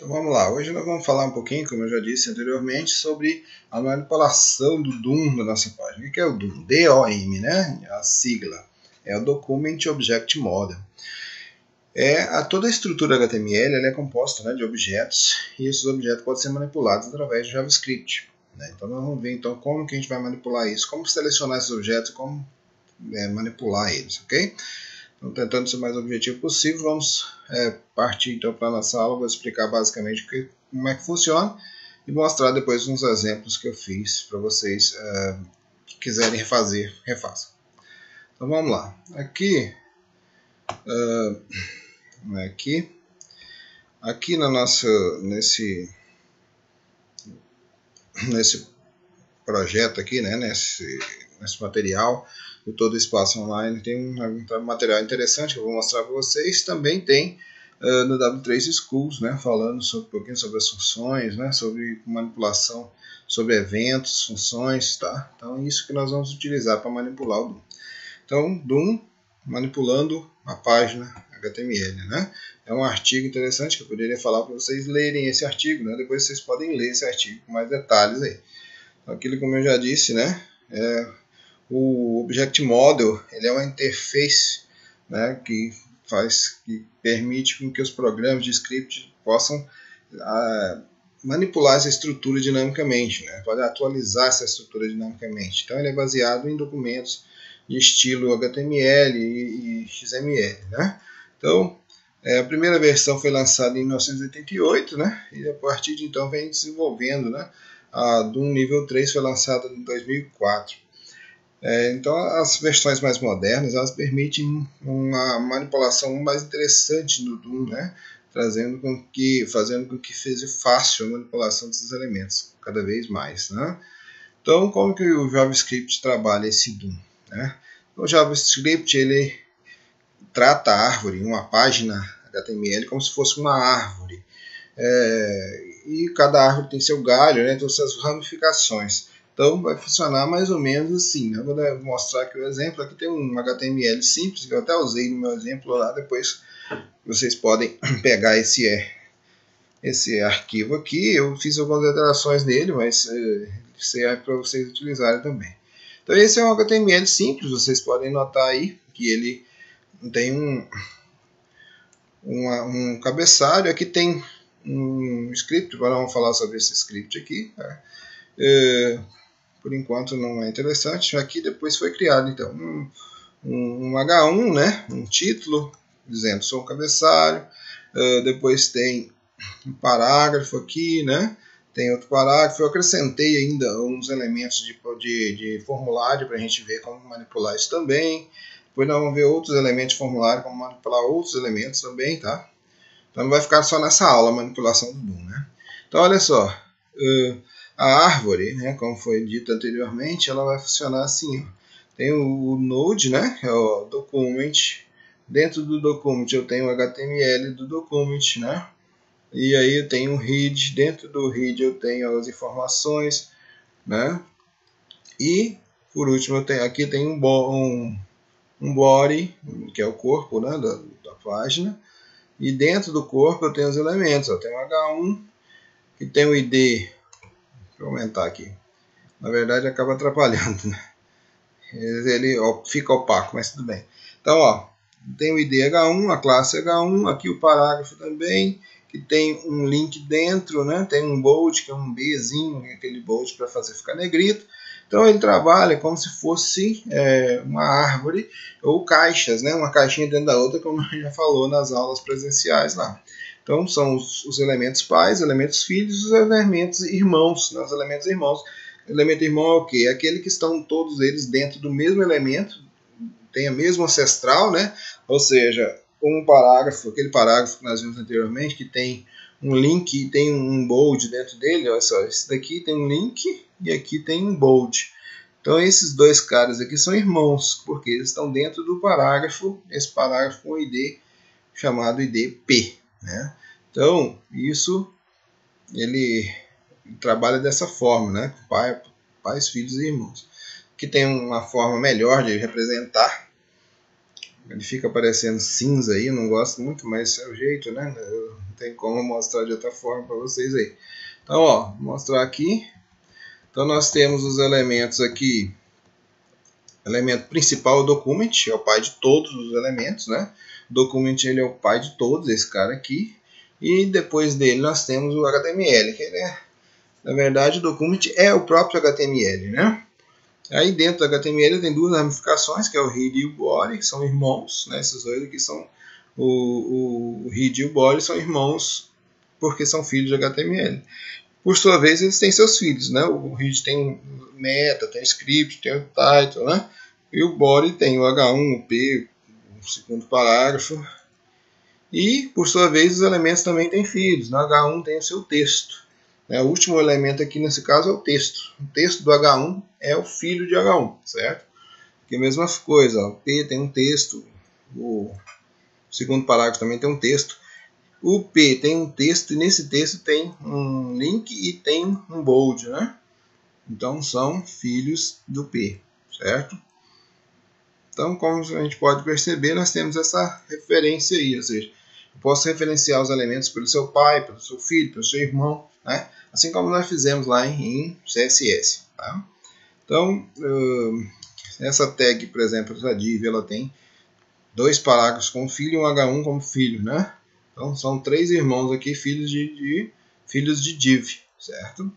Então vamos lá, hoje nós vamos falar um pouquinho, como eu já disse anteriormente, sobre a manipulação do DOM da nossa página. O que é o DOM? DOM, né? A sigla. É o Document Object Model. Toda a estrutura HTML ela é composta, né, de objetos, e esses objetos podem ser manipulados através de JavaScript. Né? Então nós vamos ver então, como que a gente vai manipular isso, como selecionar esses objetos e como manipular eles, ok? Então, tentando ser o mais objetivo possível, vamos partir então para a nossa aula. Vou explicar basicamente como é que funciona e mostrar depois uns exemplos que eu fiz para vocês que quiserem refazer, refaçam. Então vamos lá. Aqui na nossa, nesse projeto aqui, né, nesse material do Todo Espaço Online, tem um material interessante que eu vou mostrar para vocês. Também tem no W3 Schools, né, falando um pouquinho sobre as funções, né, sobre manipulação, sobre eventos, funções, tá? Então isso que nós vamos utilizar para manipular o DOM. Então, DOM manipulando a página HTML, né? É um artigo interessante que eu poderia falar para vocês lerem esse artigo, né? Depois vocês podem ler esse artigo com mais detalhes aí. Aquilo, como eu já disse, né? O Object Model ele é uma interface, né, que permite com que os programas de script possam manipular essa estrutura dinamicamente, né? Pode atualizar essa estrutura dinamicamente. Então ele é baseado em documentos de estilo HTML e XML, né? Então a primeira versão foi lançada em 1988, né? E a partir de então vem desenvolvendo, né? A DOM nível 3 foi lançada em 2004. Então as versões mais modernas elas permitem uma manipulação mais interessante do DOM, né? Fazendo com que seja fácil a manipulação desses elementos cada vez mais, né? Então como que o JavaScript trabalha esse DOM, né? O JavaScript ele trata a árvore, uma página HTML, como se fosse uma árvore. E cada árvore tem seu galho, né? Então suas ramificações. Então vai funcionar mais ou menos assim. Eu vou mostrar aqui o exemplo. Aqui tem um HTML simples, que eu até usei no meu exemplo lá. Depois vocês podem pegar esse arquivo aqui. Eu fiz algumas alterações nele, mas serve para vocês utilizarem também. Então esse é um HTML simples. Vocês podem notar aí que ele tem um cabeçalho. Aqui tem um script. Agora vamos falar sobre esse script aqui. Tá? Por enquanto não é interessante. Aqui depois foi criado então um H1, né? Um título dizendo sou um cabeçalho. Depois tem um parágrafo aqui, né? Tem outro parágrafo. Eu acrescentei ainda uns elementos de formulário para a gente ver como manipular isso também. Depois nós vamos ver outros elementos de formulário, como manipular outros elementos também, tá? Então não vai ficar só nessa aula a manipulação do DOM, né? Então olha só. A árvore, né, como foi dito anteriormente, ela vai funcionar assim. Ó. Tem o Node, né, que é o Document. Dentro do Document eu tenho o HTML do Document, né? E aí eu tenho o Read. Dentro do Read eu tenho as informações, né? E por último aqui tem um body, que é o corpo, né, da página. E dentro do corpo eu tenho os elementos. Eu tenho o H1, que tem o ID. Vou aumentar aqui. Na verdade acaba atrapalhando, né? Ele fica opaco, mas tudo bem. Então, ó, tem o ID H1, a classe H1, aqui o parágrafo também, que tem um link dentro, né? Tem um bold, que é um Bzinho, aquele bold para fazer ficar negrito. Então ele trabalha como se fosse uma árvore ou caixas, né? Uma caixinha dentro da outra, como a gente já falou nas aulas presenciais lá. Então são os elementos pais, elementos filhos e os elementos irmãos. Né? Os elementos irmãos. O elemento irmão é o quê? É aquele que estão todos eles dentro do mesmo elemento, tem a mesma ancestral, né? Ou seja, um parágrafo, aquele parágrafo que nós vimos anteriormente, que tem um link e tem um bold dentro dele. Olha só, esse daqui tem um link e aqui tem um bold. Então esses dois caras aqui são irmãos, porque eles estão dentro do parágrafo, esse parágrafo com ID chamado IDP. Né? Então, isso ele trabalha dessa forma, né? Pais, filhos e irmãos. Que tem uma forma melhor de representar Ele fica parecendo cinza aí, eu não gosto muito, mas é o jeito, né? Não tem como mostrar de outra forma para vocês aí. Então, ó, vou mostrar aqui. Então nós temos os elementos aqui. Elemento principal é o document, é o pai de todos os elementos, né? O document ele é o pai de todos, esse cara aqui. E depois dele nós temos o HTML, que ele é, na verdade, o document é o próprio HTML, né? Aí dentro do HTML tem duas ramificações, que é o head e o body, que são irmãos, né? Esses dois aqui são o head e o body são irmãos porque são filhos de HTML. Por sua vez, eles têm seus filhos, né? O head tem meta, tem script, tem o title, né? E o body tem o H1, o P, o segundo parágrafo. E, por sua vez, os elementos também têm filhos. No H1 tem o seu texto. O último elemento aqui, nesse caso, é o texto. O texto do H1 é o filho de H1, certo? Aqui a mesma coisa, ó, o P tem um texto, o segundo parágrafo também tem um texto. O P tem um texto e nesse texto tem um link e tem um bold, né? Então são filhos do P, certo? Então, como a gente pode perceber, nós temos essa referência aí, ou seja, eu posso referenciar os elementos pelo seu pai, pelo seu filho, pelo seu irmão, né? Assim como nós fizemos lá em CSS. Tá? Então, essa tag, por exemplo, essa div, ela tem 2 parágrafos como filho e um H1 como filho, né? Então, são 3 irmãos aqui, filhos de div, certo?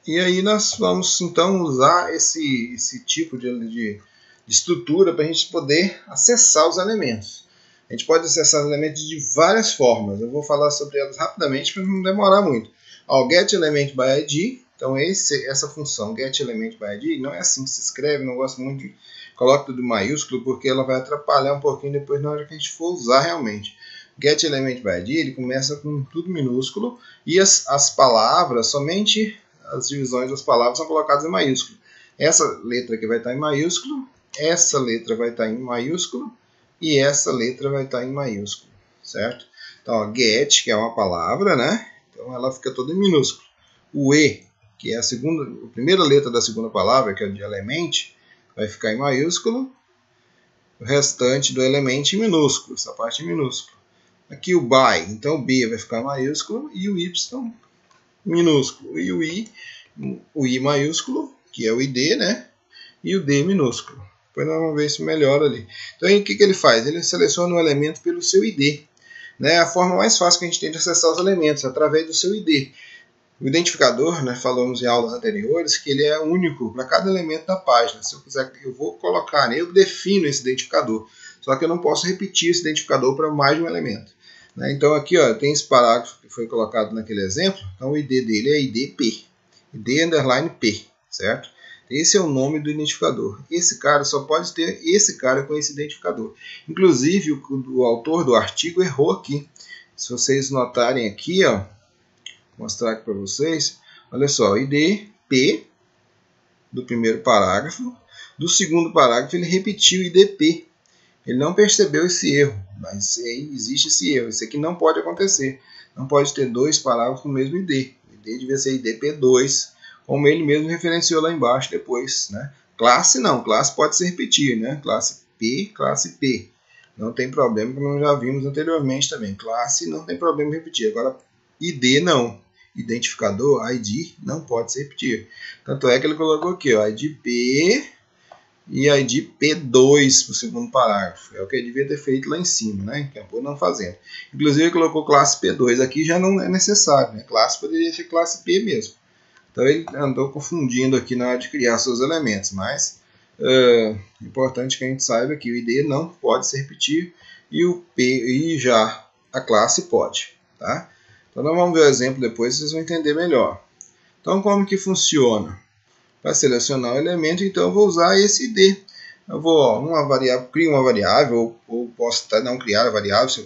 E aí nós vamos, então, usar esse tipo de estrutura para a gente poder acessar os elementos. A gente pode acessar os elementos de várias formas. Eu vou falar sobre elas rapidamente para não demorar muito. O getElementById, então essa função getElementById, não é assim que se escreve, não gosto muito de colocar tudo maiúsculo, porque ela vai atrapalhar um pouquinho depois na hora que a gente for usar realmente. GetElementById, ele começa com tudo minúsculo e as palavras, somente as divisões das palavras são colocadas em maiúsculo. Essa letra aqui vai estar em maiúsculo, essa letra vai estar em maiúsculo, e essa letra vai estar em maiúsculo, certo? Então, ó, get, que é uma palavra, né? Então, ela fica toda em minúsculo. O E, que é a primeira letra da segunda palavra, que é de element, vai ficar em maiúsculo. O restante do element em minúsculo, essa parte em minúsculo. Aqui o by, então o B vai ficar em maiúsculo e o Y minúsculo. E o I maiúsculo, que é o ID, né? E o D minúsculo. Depois nós vamos ver isso melhor ali. Então, aí, o que ele faz? Ele seleciona o elemento pelo seu ID. Né? A forma mais fácil que a gente tem de acessar os elementos, através do seu ID. O identificador, né, falamos em aulas anteriores, que ele é único para cada elemento da página. Se eu quiser, eu vou colocar, eu defino esse identificador. Só que eu não posso repetir esse identificador para mais de um elemento. Né? Então, aqui ó, tem esse parágrafo que foi colocado naquele exemplo. Então, o ID dele é IDP. ID_P, certo? Esse é o nome do identificador. Esse cara só pode ter esse cara com esse identificador. Inclusive, o autor do artigo errou aqui. Se vocês notarem aqui, ó, vou mostrar aqui para vocês. Olha só, ID P do primeiro parágrafo. Do segundo parágrafo, ele repetiu IDP. Ele não percebeu esse erro, mas existe esse erro. Isso aqui não pode acontecer. Não pode ter 2 parágrafos com o mesmo ID. O ID devia ser IDP2. Como ele mesmo referenciou lá embaixo depois, né? Classe não, classe pode se repetir, né? Classe P. Não tem problema, como nós já vimos anteriormente também. Classe não tem problema em repetir. Agora, ID não. Identificador, ID, não pode se repetir. Tanto é que ele colocou aqui, ó, ID P e ID P2 para o segundo parágrafo. É o que ele devia ter feito lá em cima, né? Acabou não fazendo. Inclusive, ele colocou classe P2 aqui, já não é necessário, né? Classe poderia ser classe P mesmo. Então ele andou confundindo aqui na hora de criar seus elementos, mas é importante que a gente saiba que o ID não pode se repetir e o P e já a classe pode, tá? Então nós vamos ver o exemplo depois, vocês vão entender melhor. Então como que funciona? Para selecionar o elemento, então eu vou usar esse ID. Eu vou crio uma variável, ou posso até não criar a variável, se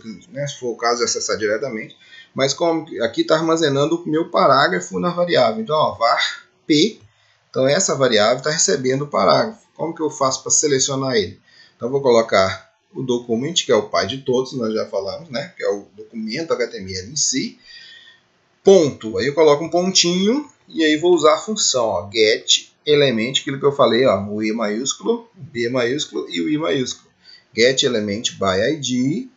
for o caso de acessar diretamente. Mas como aqui está armazenando o meu parágrafo na variável. Então, ó, var P. Então, essa variável está recebendo o parágrafo. Como que eu faço para selecionar ele? Então, eu vou colocar o document, que é o pai de todos, nós já falamos, né? Que é o documento HTML em si. Ponto. Aí eu coloco um pontinho e aí vou usar a função ó, get element, aquilo que eu falei, ó, o I maiúsculo, o B maiúsculo e o I maiúsculo. Get element by ID.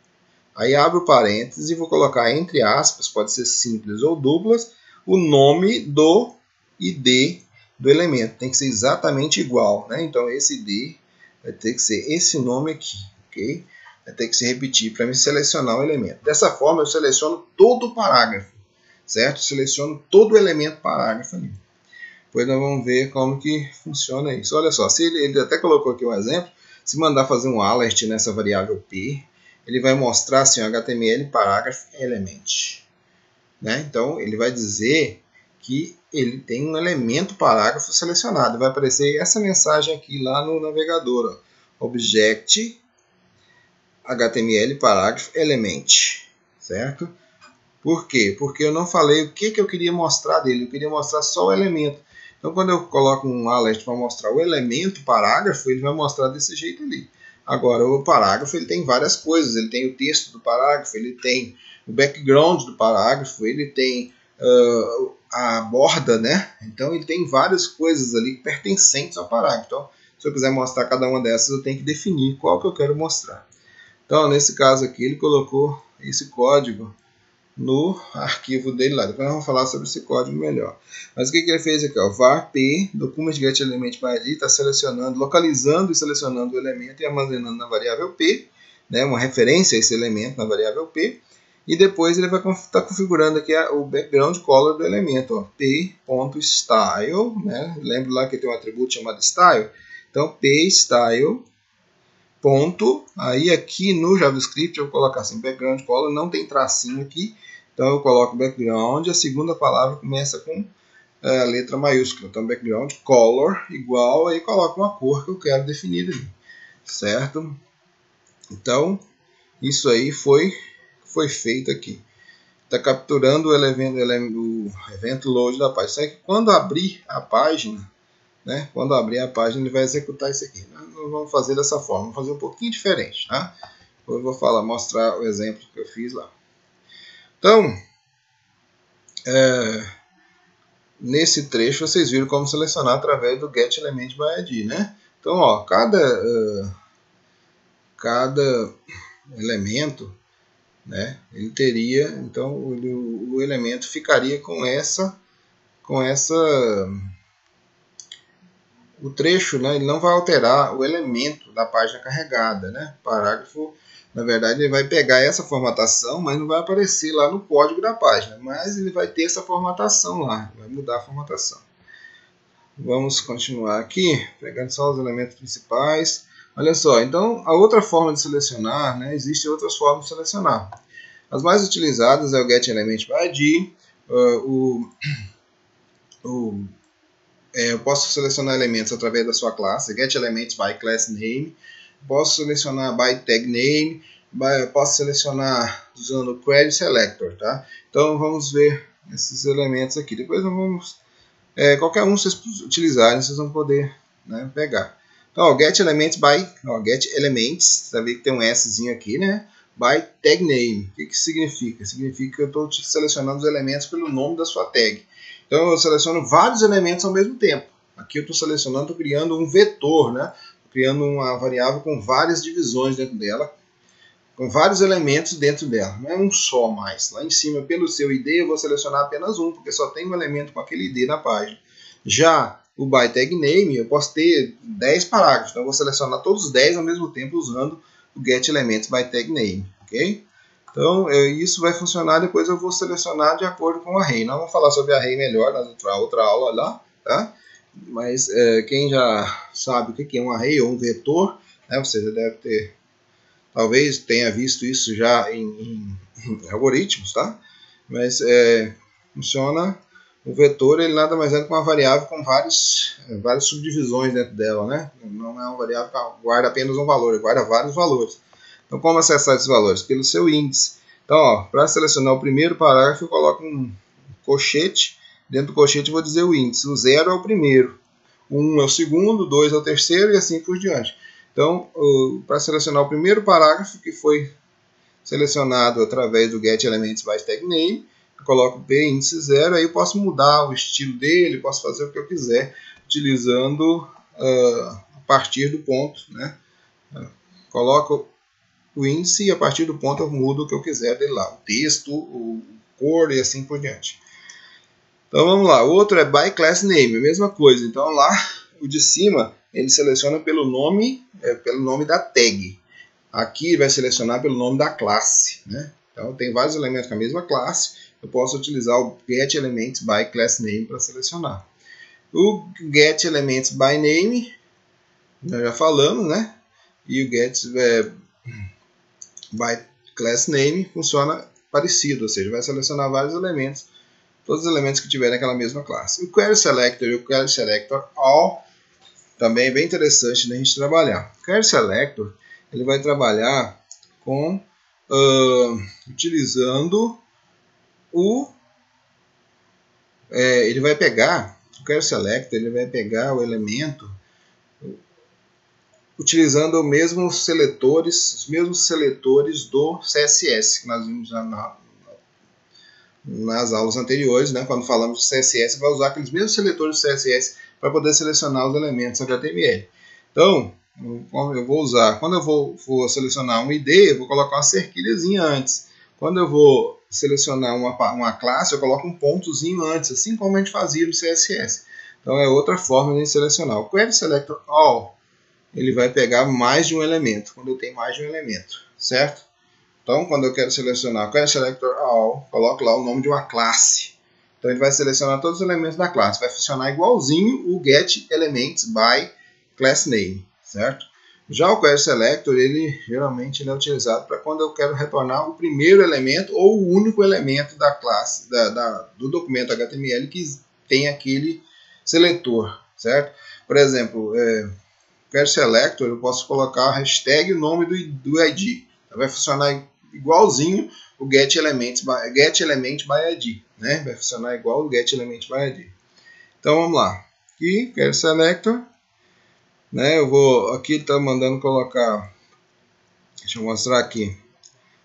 Aí abro parênteses e vou colocar entre aspas, pode ser simples ou duplas, o nome do ID do elemento. Tem que ser exatamente igual, né? Então esse ID vai ter que ser esse nome aqui, ok? Vai ter que se repetir para me selecionar o elemento. Dessa forma eu seleciono todo o parágrafo, certo? Seleciono todo o elemento parágrafo ali. Depois nós vamos ver como que funciona isso. Olha só, se ele até colocou aqui um exemplo, se mandar fazer um alert nessa variável P, ele vai mostrar assim, HTML parágrafo element. Né? Então, ele vai dizer que ele tem um elemento parágrafo selecionado. Vai aparecer essa mensagem aqui lá no navegador. Ó. Object HTML parágrafo element. Certo? Por quê? Porque eu não falei o que eu queria mostrar dele. Eu queria mostrar só o elemento. Então, quando eu coloco um alert para mostrar o elemento parágrafo, ele vai mostrar desse jeito ali. Agora, o parágrafo ele tem várias coisas. Ele tem o texto do parágrafo, ele tem o background do parágrafo, ele tem a borda, né? Então, ele tem várias coisas ali pertencentes ao parágrafo. Então, se eu quiser mostrar cada uma dessas, eu tenho que definir qual que eu quero mostrar. Então, nesse caso aqui, ele colocou esse código no arquivo dele lá. Depois nós vamos falar sobre esse código melhor. Mas o que ele fez aqui? Ó, var p, document get element by ID, está selecionando, localizando e selecionando o elemento e armazenando na variável p, né, uma referência a esse elemento na variável p, e depois ele vai estar configurando aqui o background color do elemento, p.style, né, lembra lá que tem um atributo chamado style, então p.style, ponto, aí aqui no JavaScript eu vou colocar assim, background color, não tem tracinho aqui, então eu coloco background, a segunda palavra começa com a letra maiúscula, então background color igual, aí coloco uma cor que eu quero definir ali, certo? Então, isso aí foi feito aqui. Está capturando o evento load da página. Só que quando abrir a página, né, quando abrir a página ele vai executar isso aqui. Nós vamos fazer dessa forma, vamos fazer um pouquinho diferente, tá? Eu vou mostrar o exemplo que eu fiz lá. Então, nesse trecho vocês viram como selecionar através do get element by ID, né? Então, ó, cada elemento, né, ele teria, então o elemento ficaria com o trecho, né, ele não vai alterar o elemento da página carregada, né? O parágrafo, na verdade, ele vai pegar essa formatação, mas não vai aparecer lá no código da página, mas ele vai ter essa formatação lá, vai mudar a formatação. Vamos continuar aqui, pegando só os elementos principais. Olha só, então a outra forma de selecionar, né, existem outras formas de selecionar. As mais utilizadas é o get element by ID, eu posso selecionar elementos através da sua classe, get elements by class name, posso selecionar by tag name, posso selecionar usando o query selector, tá? Então vamos ver esses elementos aqui. Depois vamos qualquer um que vocês utilizarem, vocês vão poder, né, pegar. Então, ó, get elements by, get elements, você vai ver que tem um Szinho aqui, né? By tag name. O que isso significa? Significa que eu estou selecionando os elementos pelo nome da sua tag. Então eu seleciono vários elementos ao mesmo tempo. Aqui eu estou selecionando, estou criando um vetor, né? Estou criando uma variável com várias divisões dentro dela, com vários elementos dentro dela. Não é um só mais. Lá em cima, pelo seu ID, eu vou selecionar apenas um, porque só tem um elemento com aquele ID na página. Já o by tag name, eu posso ter 10 parágrafos. Então eu vou selecionar todos os 10 ao mesmo tempo usando o get elements by tag name. Ok? Então, isso vai funcionar, depois eu vou selecionar de acordo com o array. Nós vamos falar sobre array melhor na outra aula lá, tá? Mas quem já sabe o que é um array ou um vetor, né, você já deve ter, talvez tenha visto isso já em algoritmos, tá? Mas funciona, o vetor ele nada mais é do que uma variável com várias subdivisões dentro dela, né? Não é uma variável que guarda apenas um valor, ele guarda vários valores. Então, como acessar esses valores? Pelo seu índice. Então, para selecionar o primeiro parágrafo, eu coloco um colchete. Dentro do colchete, eu vou dizer o índice. O 0 é o primeiro, o 1 é o segundo, o 2 é o terceiro e assim por diante. Então, para selecionar o primeiro parágrafo, que foi selecionado através do get elements by tag name, eu coloco p índice 0, aí eu posso mudar o estilo dele, posso fazer o que eu quiser utilizando a partir do ponto, né? Coloco o índice e a partir do ponto eu mudo o que eu quiser dele lá, o texto, o cor e assim por diante. Então vamos lá, o outro é by class name, a mesma coisa. Então lá, o de cima, ele seleciona pelo nome da tag. Aqui vai selecionar pelo nome da classe, né? Então tem vários elementos com a mesma classe, eu posso utilizar o get elements by class name para selecionar. O get elements by name, nós já falamos, né? E o get by class name funciona parecido, ou seja, vai selecionar vários elementos, todos os elementos que tiverem aquela mesma classe. O query selector e o query selector all também é bem interessante da gente trabalhar. O query selector ele vai trabalhar com utilizando ele vai pegar o query selector, ele vai pegar o elemento utilizando os mesmos seletores do CSS que nós vimos nas aulas anteriores, né? Quando falamos de CSS, vai usar aqueles mesmos seletores do CSS para poder selecionar os elementos HTML. Então, eu vou usar, quando eu vou selecionar um ID, eu vou colocar uma cerquilhazinha antes. Quando eu vou selecionar uma classe, eu coloco um pontozinho antes, assim como a gente fazia no CSS. Então, é outra forma de selecionar. O Query Selector All, ele vai pegar mais de um elemento, quando eu tenho mais de um elemento, certo? Então, quando eu quero selecionar o Query Selector All, coloco lá o nome de uma classe. Então, ele vai selecionar todos os elementos da classe. Vai funcionar igualzinho o Get Elements by Class Name, certo? Já o Query Selector, geralmente ele é utilizado para quando eu quero retornar o primeiro elemento ou o único elemento da classe, do documento HTML que tem aquele seletor, certo? Por exemplo, Query Selector, eu posso colocar a hashtag e o nome do ID. Então, vai funcionar igualzinho o Get Element by ID, né? Vai funcionar igual o Get Element by ID. Então vamos lá. Aqui, Query Selector, né? Aqui ele está mandando colocar. Deixa eu mostrar aqui.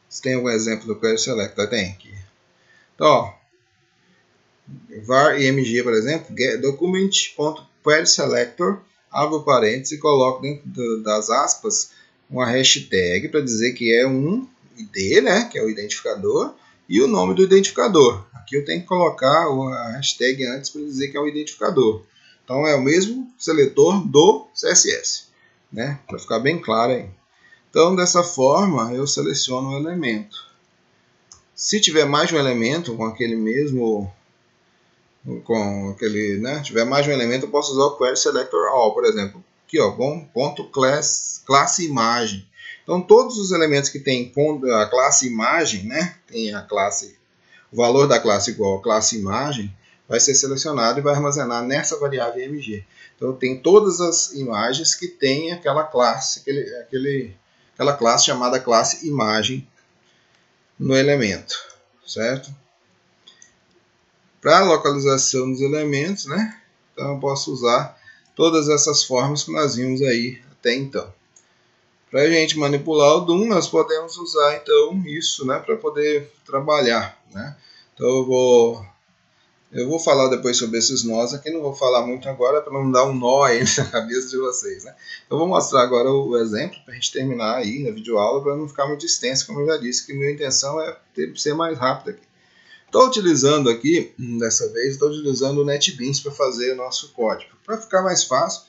Se tem algum exemplo do Query Selector, tem aqui. Então, ó, var img, por exemplo, document.querySelector, abro parênteses e coloco dentro das aspas uma hashtag para dizer que é um ID, né, que é o identificador, e o nome do identificador. Aqui eu tenho que colocar a hashtag antes para dizer que é o identificador. Então é o mesmo seletor do CSS, né, para ficar bem claro aí. Então dessa forma eu seleciono o elemento. Se tiver mais de um elemento com aquele mesmo tiver mais de um elemento, eu posso usar o Query Selector All, por exemplo. Aqui, ó, ponto classe imagem. Então, todos os elementos que tem a classe imagem, né, tem o valor da classe igual a classe imagem, vai ser selecionado e vai armazenar nessa variável img. Então, tem todas as imagens que tem aquela classe, aquela classe chamada classe imagem no elemento, certo? Para a localização dos elementos, né? Então eu posso usar todas essas formas que nós vimos aí até então. Para a gente manipular o DOM, nós podemos usar então isso, né? Para poder trabalhar, né? Então eu vou falar depois sobre esses nós aqui, não vou falar muito agora para não dar um nó aí na cabeça de vocês, né? Eu vou mostrar agora o exemplo para a gente terminar aí na videoaula, para não ficar muito extenso, como eu já disse, que minha intenção é ser mais rápido aqui. Estou utilizando aqui, dessa vez, estou utilizando o NetBeans para fazer o nosso código. Para ficar mais fácil,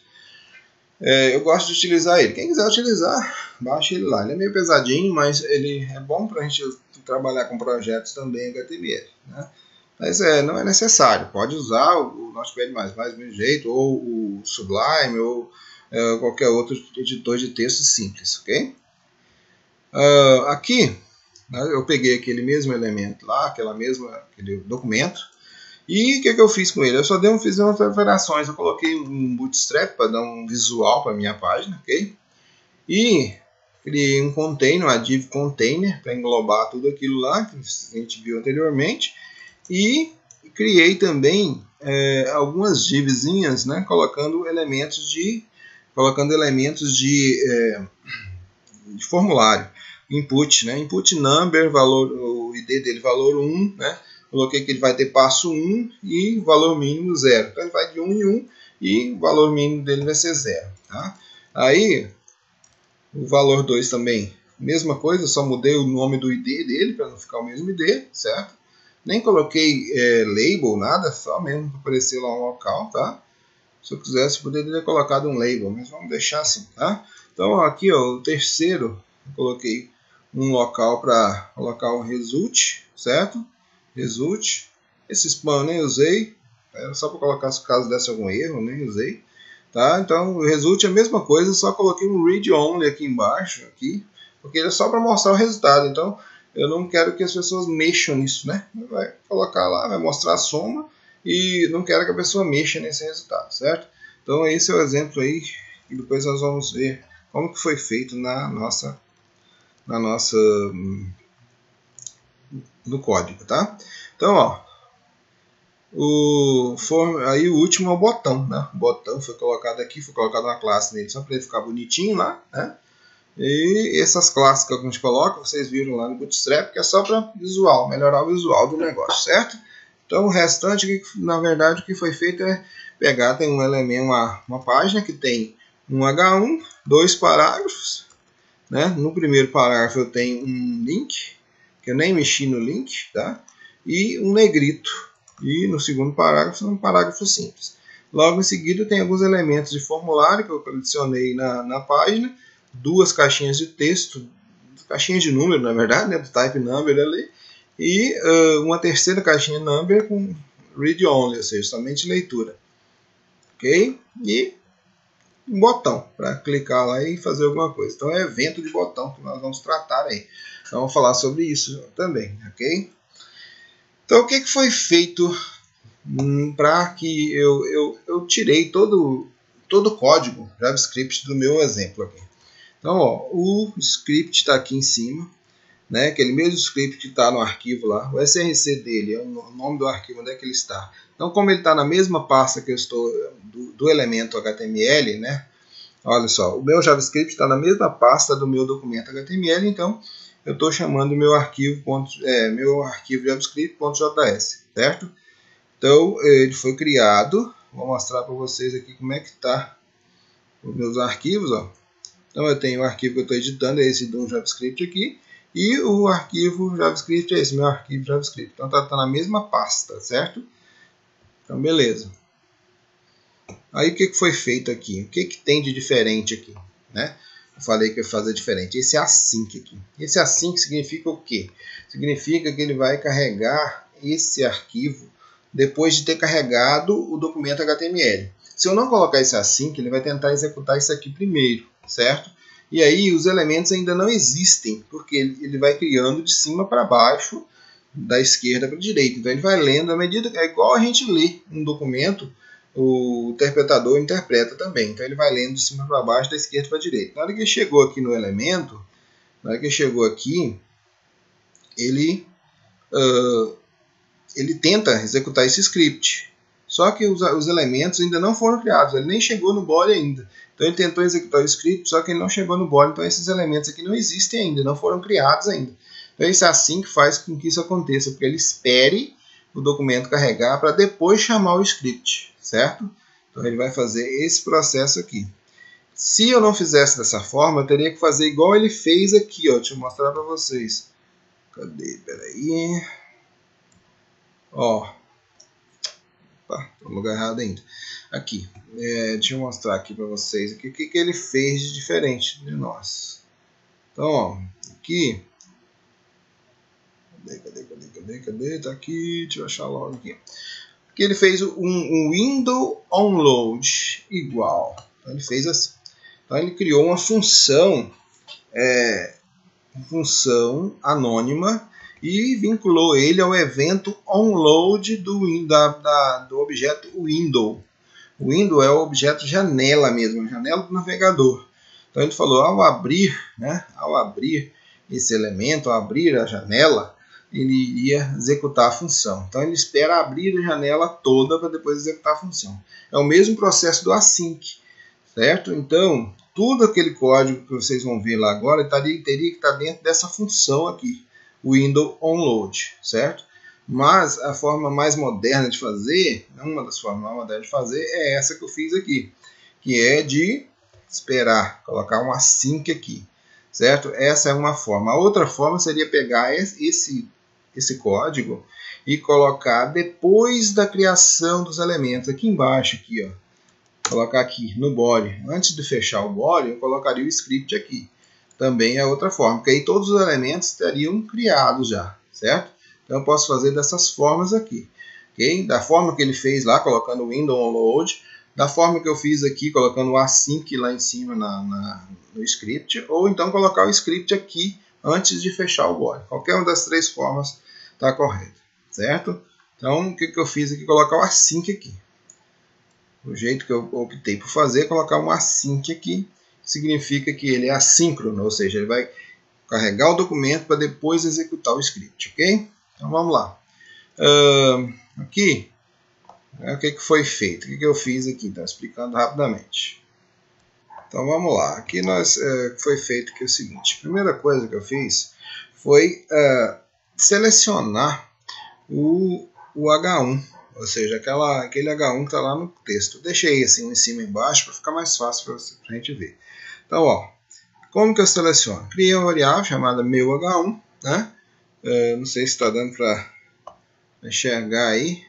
eu gosto de utilizar ele. Quem quiser utilizar, baixa ele lá. Ele é meio pesadinho, mas ele é bom para a gente trabalhar com projetos também HTML, né? Mas não é necessário. Pode usar o Notepad++ do mesmo jeito, ou o Sublime, ou qualquer outro editor de texto simples, ok? Aqui, eu peguei aquele mesmo elemento lá, aquele documento, e o que eu fiz com ele? Eu só fiz umas alterações. Eu coloquei um bootstrap para dar um visual para a minha página, ok? E criei um container, uma div container, para englobar tudo aquilo lá que a gente viu anteriormente. E criei também algumas divzinhas, né, colocando elementos de formulário. Input, né? Input number, o ID dele valor 1, né? Coloquei que ele vai ter passo 1 e valor mínimo 0. Então ele vai de 1 em 1 e o valor mínimo dele vai ser 0. Tá? Aí, o valor 2 também, mesma coisa, só mudei o nome do ID dele para não ficar o mesmo ID, certo? Nem coloquei label, nada, só mesmo para aparecer lá um local, tá? Se eu quisesse, poderia ter colocado um label, mas vamos deixar assim, tá? Então, aqui, ó, o terceiro, eu coloquei um local para colocar o result, certo? Result. Esse spam eu nem usei, era só para colocar se caso desse algum erro, eu nem usei. Tá? Então, o result é a mesma coisa, só coloquei um read only aqui embaixo, aqui, porque ele é só para mostrar o resultado. Então, eu não quero que as pessoas mexam nisso, né? Vai colocar lá, vai mostrar a soma e não quero que a pessoa mexa nesse resultado, certo? Então, esse é o exemplo aí e depois nós vamos ver como que foi feito no código, tá? Então, ó, aí o último é o botão, né? O botão foi colocado aqui, foi colocado uma classe nele só para ele ficar bonitinho lá, né? E essas classes que a gente coloca, vocês viram lá no Bootstrap, que é só para visual, melhorar o visual do negócio, certo? Então o restante, na verdade, o que foi feito é pegar, tem um elemento, uma página que tem um H1, 2 parágrafos, né? No primeiro parágrafo eu tenho um link, que eu nem mexi no link, tá? E um negrito. E no segundo parágrafo, um parágrafo simples. Logo em seguida tem alguns elementos de formulário que eu adicionei na página, duas caixinhas de texto, caixinhas de número, na verdade, né, do type number ali, e uma terceira caixinha number com read only, ou seja, somente leitura. Ok? E um botão para clicar lá e fazer alguma coisa. Então é evento de botão que nós vamos tratar aí. Então vamos falar sobre isso também, ok? Então o que foi feito para que eu tirei todo o código JavaScript do meu exemplo aqui. Então, ó, o script está aqui em cima, né? Aquele mesmo script que está no arquivo lá. O src dele é o nome do arquivo, onde é que ele está. Então, como ele está na mesma pasta que eu estou do elemento HTML, né? Olha só, o meu JavaScript está na mesma pasta do meu documento HTML, então eu estou chamando meu arquivo javascript.js, certo? Então, ele foi criado. Vou mostrar para vocês aqui como é que está os meus arquivos, ó. Então eu tenho o arquivo que eu estou editando, é esse do JavaScript aqui, e o arquivo JavaScript é esse, meu arquivo JavaScript. Então está na mesma pasta, certo? Então beleza. Aí o que foi feito aqui? O que tem de diferente aqui? Né? Eu falei que eu ia fazer diferente. Esse async aqui. Esse async significa o quê? Significa que ele vai carregar esse arquivo depois de ter carregado o documento HTML. Se eu não colocar esse async, ele vai tentar executar isso aqui primeiro, certo? E aí os elementos ainda não existem, porque ele vai criando de cima para baixo, da esquerda para a direita. Então ele vai lendo à medida que é igual a gente lê um documento, o interpretador interpreta também. Então ele vai lendo de cima para baixo, da esquerda para a direita. Na hora que ele chegou aqui no elemento, na hora que ele chegou aqui, ele tenta executar esse script. Só que os elementos ainda não foram criados, ele nem chegou no body ainda. Então ele tentou executar o script, só que ele não chegou no body, então esses elementos aqui não existem ainda, não foram criados ainda. Então isso é assim que faz com que isso aconteça, porque ele espere o documento carregar para depois chamar o script, certo? Então ele vai fazer esse processo aqui. Se eu não fizesse dessa forma, eu teria que fazer igual ele fez aqui, ó. Deixa eu mostrar para vocês. Cadê? Peraí. Ó. Opa, tô no lugar errado ainda. Aqui. Deixa eu mostrar aqui para vocês o que ele fez de diferente de nós. Então, ó. Aqui. Cadê? Tá aqui. Deixa eu achar logo aqui. Aqui ele fez um window onload igual. Então ele fez assim. Então ele criou uma função anônima e vinculou ele ao evento onload do objeto window. O window é o objeto janela mesmo, a janela do navegador. Então ele falou, ao abrir esse elemento, ao abrir a janela, ele iria executar a função. Então ele espera abrir a janela toda para depois executar a função. É o mesmo processo do async, certo? Então tudo aquele código que vocês vão ver lá agora teria que estar dentro dessa função aqui, window onload, certo? Mas a forma mais moderna de fazer, uma das formas mais modernas de fazer é essa que eu fiz aqui, que é de esperar, colocar um async aqui, certo? Essa é uma forma. A outra forma seria pegar esse código e colocar depois da criação dos elementos, aqui embaixo, aqui, ó, colocar aqui no body. Antes de fechar o body, eu colocaria o script aqui. Também é outra forma, porque aí todos os elementos estariam criados já, certo? Então eu posso fazer dessas formas aqui, ok? Da forma que ele fez lá, colocando o window on load, da forma que eu fiz aqui, colocando o async lá em cima no script, ou então colocar o script aqui antes de fechar o body. Qualquer uma das três formas está correta, certo? Então o que eu fiz aqui? Colocar o async aqui. O jeito que eu optei por fazer é colocar um async aqui, significa que ele é assíncrono, ou seja, ele vai carregar o documento para depois executar o script, ok? Então vamos lá. Aqui, o que foi feito? O que eu fiz aqui? Então, explicando rapidamente. Então vamos lá. Aqui foi feito que é o seguinte. A primeira coisa que eu fiz foi selecionar o H1, ou seja, aquele H1 que está lá no texto. Deixei assim em cima e embaixo para ficar mais fácil para a gente ver. Então, ó, como que eu seleciono? Criei uma variável chamada meu H1, né? Não sei se está dando para enxergar aí.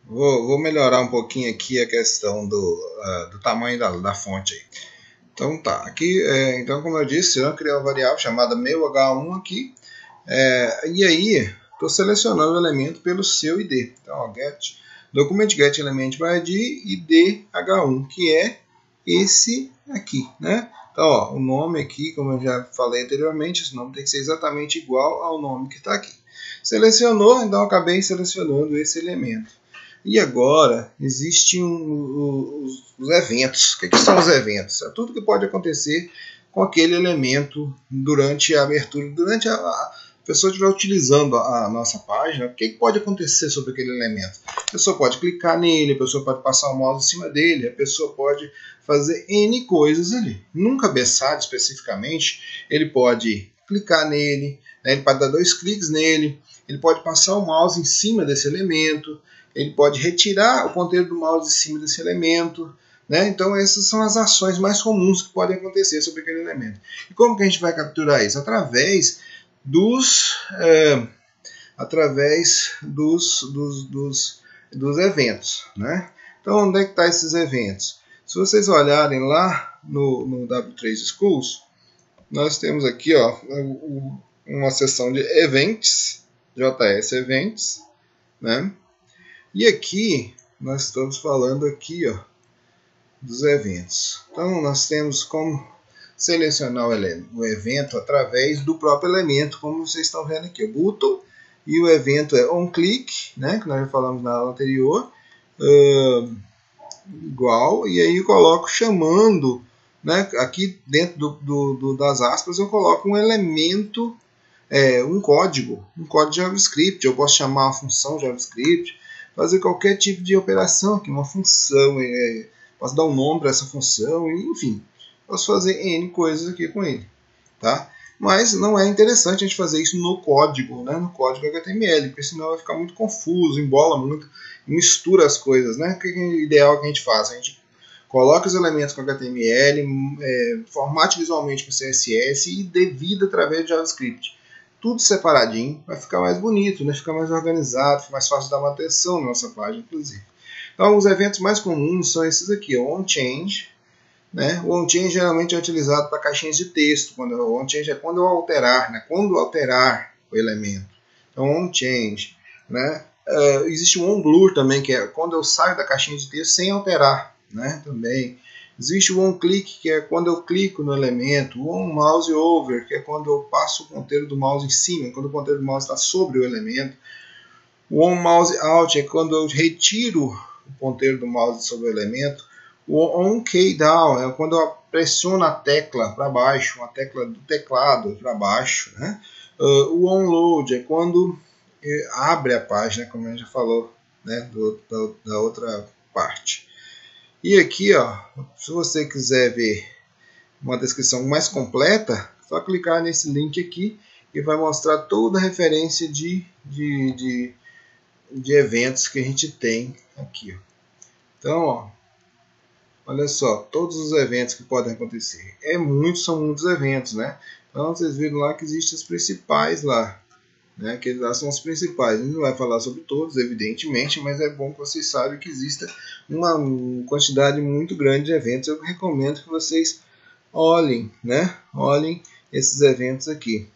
Vou melhorar um pouquinho aqui a questão do tamanho da fonte aí. Então tá, aqui, então como eu disse, eu criei uma variável chamada meu H1 aqui, e aí estou selecionando o elemento pelo seu ID. Então, ó, document.get element by ID ID H1, que é esse aqui, né? Então, ó, o nome aqui, como eu já falei anteriormente, esse nome tem que ser exatamente igual ao nome que está aqui. Selecionou, então eu acabei selecionando esse elemento. E agora, existem os eventos. O que são os eventos? É tudo que pode acontecer com aquele elemento durante a abertura, durante a pessoa estiver utilizando a nossa página. O que pode acontecer sobre aquele elemento? A pessoa pode clicar nele, a pessoa pode passar o mouse em cima dele, a pessoa pode fazer N coisas ali. Num cabeçalho, especificamente, ele pode clicar nele, né? Ele pode dar 2 cliques nele, ele pode passar o mouse em cima desse elemento, ele pode retirar o ponteiro do mouse de cima desse elemento, né? Então essas são as ações mais comuns que podem acontecer sobre aquele elemento. E como que a gente vai capturar isso? Através dos eventos, né? Então onde é que estão esses eventos? Se vocês olharem lá no W3 Schools, nós temos aqui, ó, uma seção de Events, JS Events, né? E aqui nós estamos falando aqui, ó, dos eventos. Então nós temos como selecionar o evento através do próprio elemento, como vocês estão vendo aqui, o button, e o evento é onClick, né, que nós já falamos na aula anterior, igual, e aí eu coloco chamando, né, aqui dentro das aspas eu coloco um elemento, um código JavaScript. Eu posso chamar uma função JavaScript, fazer qualquer tipo de operação aqui, uma função, posso dar um nome para essa função, enfim, posso fazer N coisas aqui com ele, tá? Mas não é interessante a gente fazer isso no código, né? No código HTML, porque senão vai ficar muito confuso, embola muito, mistura as coisas, né? O que é ideal que a gente faça? A gente coloca os elementos com HTML, formate visualmente com CSS e dê vida através de JavaScript. Tudo separadinho, vai ficar mais bonito, né? Fica mais organizado, fica mais fácil de dar manutenção na nossa página, inclusive. Então, os eventos mais comuns são esses aqui, o onChange, né? O onChange geralmente é utilizado para caixinhas de texto. O onChange é quando eu alterar, né? Quando alterar o elemento. Então, onChange, né? Existe o onBlur também, que é quando eu saio da caixinha de texto sem alterar, né? Também. Existe o onClick, que é quando eu clico no elemento. O onMouseOver, que é quando eu passo o ponteiro do mouse em cima, quando o ponteiro do mouse está sobre o elemento. O onMouseOut é quando eu retiro o ponteiro do mouse sobre o elemento. O onKeyDown é quando eu pressiono a tecla para baixo, a tecla do teclado para baixo, né? O onLoad é quando abre a página, como a gente já falou, né? Da outra parte. E aqui, ó, se você quiser ver uma descrição mais completa, só clicar nesse link aqui e vai mostrar toda a referência de eventos que a gente tem aqui. Então, ó, olha só, todos os eventos que podem acontecer. São muitos eventos, né? Então, vocês viram lá que existem os principais lá, né? Que lá são os principais. A gente não vai falar sobre todos, evidentemente, mas é bom que vocês saibam que existe uma quantidade muito grande de eventos. Eu recomendo que vocês olhem, né? Olhem esses eventos aqui.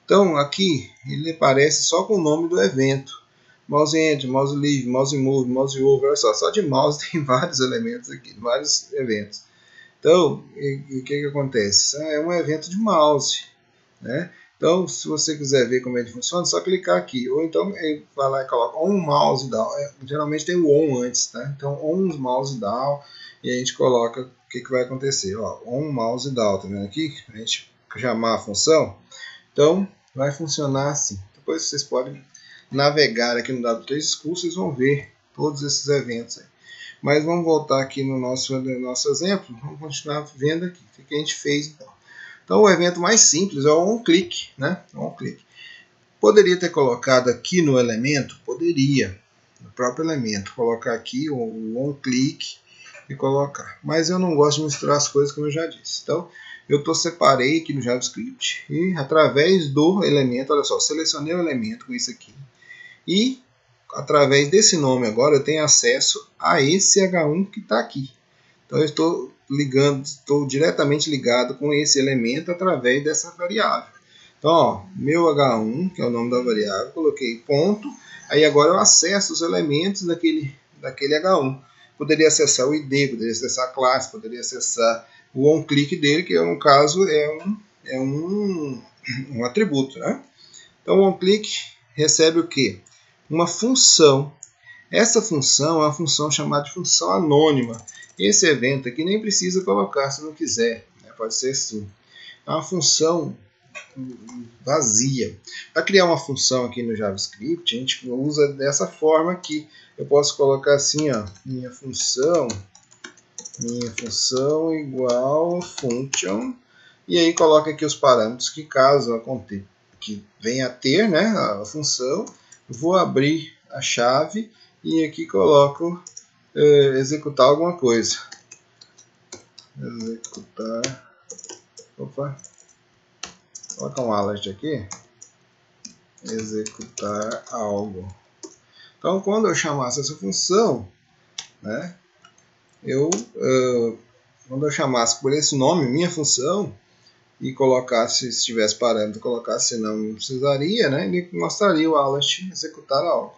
Então, aqui ele aparece só com o nome do evento. Mouse Enter, Mouse Leave, Mouse Move, Mouse Over. Olha só de mouse tem vários elementos aqui, vários eventos. Então, o que acontece? É um evento de mouse, né? Então, se você quiser ver como ele funciona, é só clicar aqui. Ou então, ele vai lá e coloca on mouse down. Geralmente tem o on antes, tá? Então, on mouse down. E a gente coloca o que vai acontecer. Ó, on mouse down, tá vendo aqui? A gente chamar a função. Então, vai funcionar assim. Depois vocês podem navegar aqui no W3 School, vocês vão ver todos esses eventos aí. Mas vamos voltar aqui no nosso exemplo. Vamos continuar vendo aqui o que a gente fez então. Então, o evento mais simples é o onClick, né? OnClick. Poderia ter colocado aqui no elemento? Poderia, no próprio elemento, colocar aqui o onClick e colocar. Mas eu não gosto de misturar as coisas, como eu já disse. Então, eu separei aqui no JavaScript e através do elemento, olha só, selecionei o elemento com isso aqui. E através desse nome agora eu tenho acesso a esse H1 que está aqui. Então eu estou diretamente ligado com esse elemento através dessa variável. Então, ó, meu H1, que é o nome da variável, coloquei ponto. Aí agora eu acesso os elementos daquele H1. Poderia acessar o ID, poderia acessar a classe, poderia acessar o onClick dele, que no caso é um atributo, né? Então o onClick recebe o quê? Uma função. Essa função é uma função chamada de função anônima. Esse evento aqui nem precisa colocar se não quiser, né? Pode ser assim. É uma função vazia. Para criar uma função aqui no JavaScript, a gente usa dessa forma aqui. Eu posso colocar assim, ó, minha função igual function, e aí coloca aqui os parâmetros que caso que venha a ter, né, a função. Vou abrir a chave e aqui coloco executar alguma coisa. Coloca um alert aqui. Executar algo. Então, quando eu chamasse essa função, né, quando eu chamasse por esse nome, minha função, e colocasse, se tivesse parâmetro, colocasse não precisaria, né, ele mostraria o alert executar algo,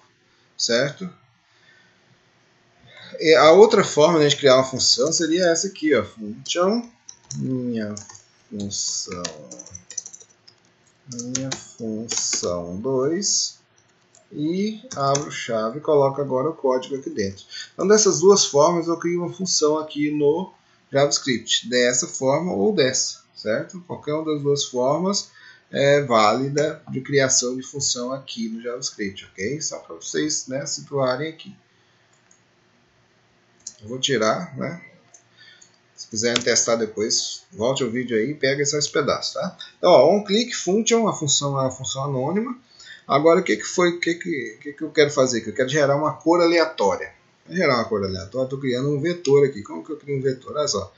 certo? E a outra forma de criar uma função seria essa aqui, ó, function, minha função 2, e abro chave e coloco agora o código aqui dentro. Então, dessas duas formas eu crio uma função aqui no JavaScript, dessa forma ou dessa, certo? Qualquer uma das duas formas é válida de criação de função aqui no JavaScript, ok? Só para vocês, né, situarem aqui. Eu vou tirar, né? Se quiserem testar depois, volte o vídeo aí e pega esses pedaços, tá? Então, ó, onClick function, a função é uma função anônima. Agora, o que eu quero fazer aqui? Eu quero gerar uma cor aleatória. Para gerar uma cor aleatória, estou criando um vetor aqui. Como que eu crio um vetor? Olha só.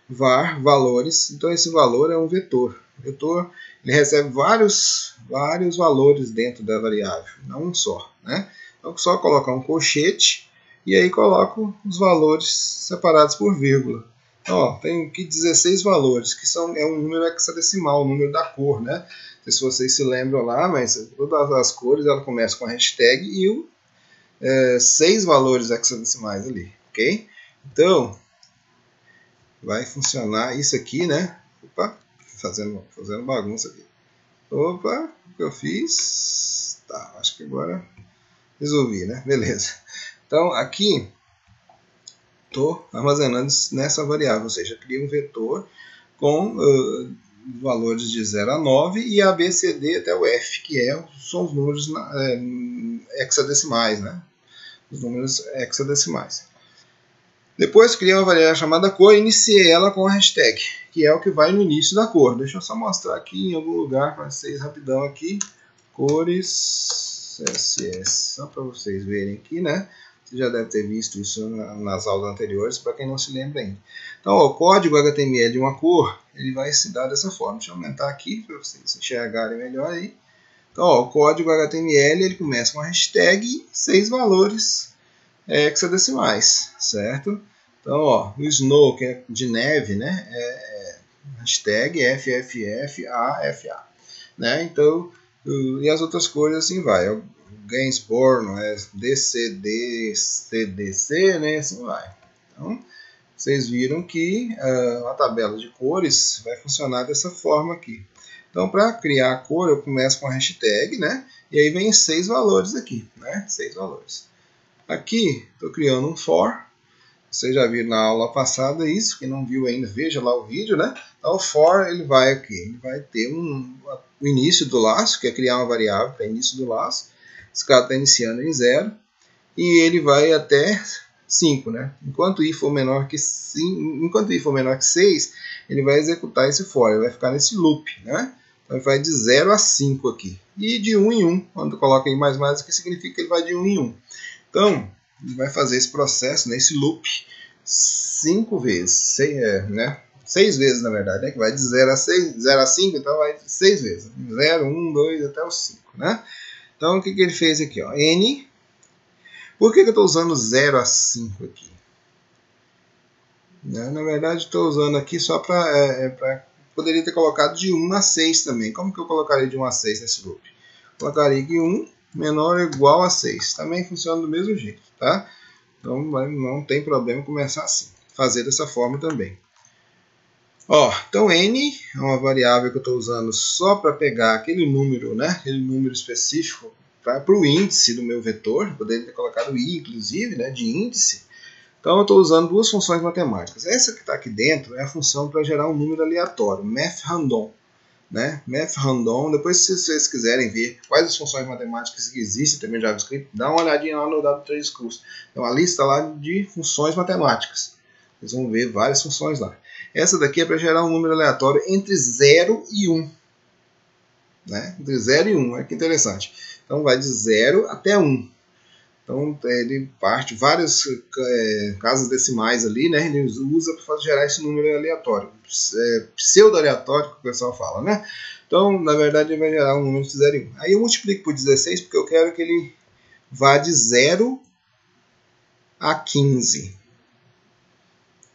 Var, valores. Então, esse valor é um vetor. O vetor, ele recebe vários valores dentro da variável, não um só, né? Então, só colocar um colchete e aí coloco os valores separados por vírgula. Então, ó, tem aqui 16 valores, que é um número hexadecimal, o número da cor, né? Não sei se vocês se lembram lá, mas todas as cores ela começa com a hashtag e 6 valores hexadecimais ali, ok? Então, vai funcionar isso aqui, né? Opa, fazendo bagunça aqui. Opa, o que eu fiz? Tá, acho que agora resolvi, né? Beleza. Então, aqui estou armazenando nessa variável, ou seja, criei um vetor com valores de 0 a 9 e A, B, C, D até o F, que são os números hexadecimais, né? Os números hexadecimais. Depois criei uma variável chamada cor e iniciei ela com a hashtag. que é o que vai no início da cor. Deixa eu só mostrar aqui em algum lugar para vocês rapidão aqui. Cores CSS, só para vocês verem aqui, né? Você já deve ter visto isso nas aulas anteriores, para quem não se lembra ainda. Então, ó, o código HTML de uma cor, ele vai se dar dessa forma. Deixa eu aumentar aqui para vocês enxergarem melhor aí. Então, ó, o código HTML ele começa com a hashtag 6 valores hexadecimais, certo? Então, ó, o snow, que é de neve, né? Hashtag FFFAFA, né? Então, e as outras cores assim vai. O Gainsborough é DCD, CDC, né? Assim vai. Então, vocês viram que a tabela de cores vai funcionar dessa forma aqui. Então, para criar a cor, eu começo com a hashtag, né? E aí vem 6 valores aqui, né? 6 valores. Aqui, estou criando um for. Vocês já viram na aula passada isso. Quem não viu ainda, veja lá o vídeo, né? Então, o for, ele vai aqui. Ele vai ter o início do laço, que é criar uma variável para início do laço. Esse cara está iniciando em 0. E ele vai até 5, né? Enquanto i for menor que 6, ele vai executar esse for. Ele vai ficar nesse loop, né? Então, ele vai de 0 a 5 aqui. E de 1 em 1, quando coloca aí mais, que significa que ele vai de 1 em 1. Então, ele vai fazer esse processo, nesse loop, 5 vezes, né? 6 vezes, na verdade, né? Que vai de 0 a 5, então vai 6 vezes. 0, 1, 2, até o 5, né? Então, o que ele fez aqui? Ó? N. Por que eu estou usando 0 a 5 aqui? Na verdade, estou usando aqui só para... Poderia ter colocado de 1 a 6 também. Como que eu colocaria de 1 a 6 nesse loop? Colocaria aqui 1 menor ou igual a 6. Também funciona do mesmo jeito, tá? Então não tem problema começar assim. Fazer dessa forma também. Ó, então N é uma variável que eu estou usando só para pegar aquele número, né? Aquele número específico para o índice do meu vetor. Poderia ter colocado i, inclusive, né? De índice. Então eu estou usando duas funções matemáticas. Essa que está aqui dentro é a função para gerar um número aleatório, mathRandom. Né? mathRandom, depois se vocês quiserem ver quais as funções matemáticas que existem também no JavaScript, dá uma olhadinha lá no W3 Curso. Tem uma lista lá de funções matemáticas. Vocês vão ver várias funções lá. Essa daqui é para gerar um número aleatório entre 0 e 1. Né? Entre 0 e 1, olha que interessante. Então vai de 0 até 1. Então ele parte várias casas decimais ali, né? Ele usa para gerar esse número aleatório, pseudo-aleatório que o pessoal fala, né? Então, na verdade, ele vai gerar um número de 0 e 1. Aí eu multiplico por 16 porque eu quero que ele vá de 0 a 15.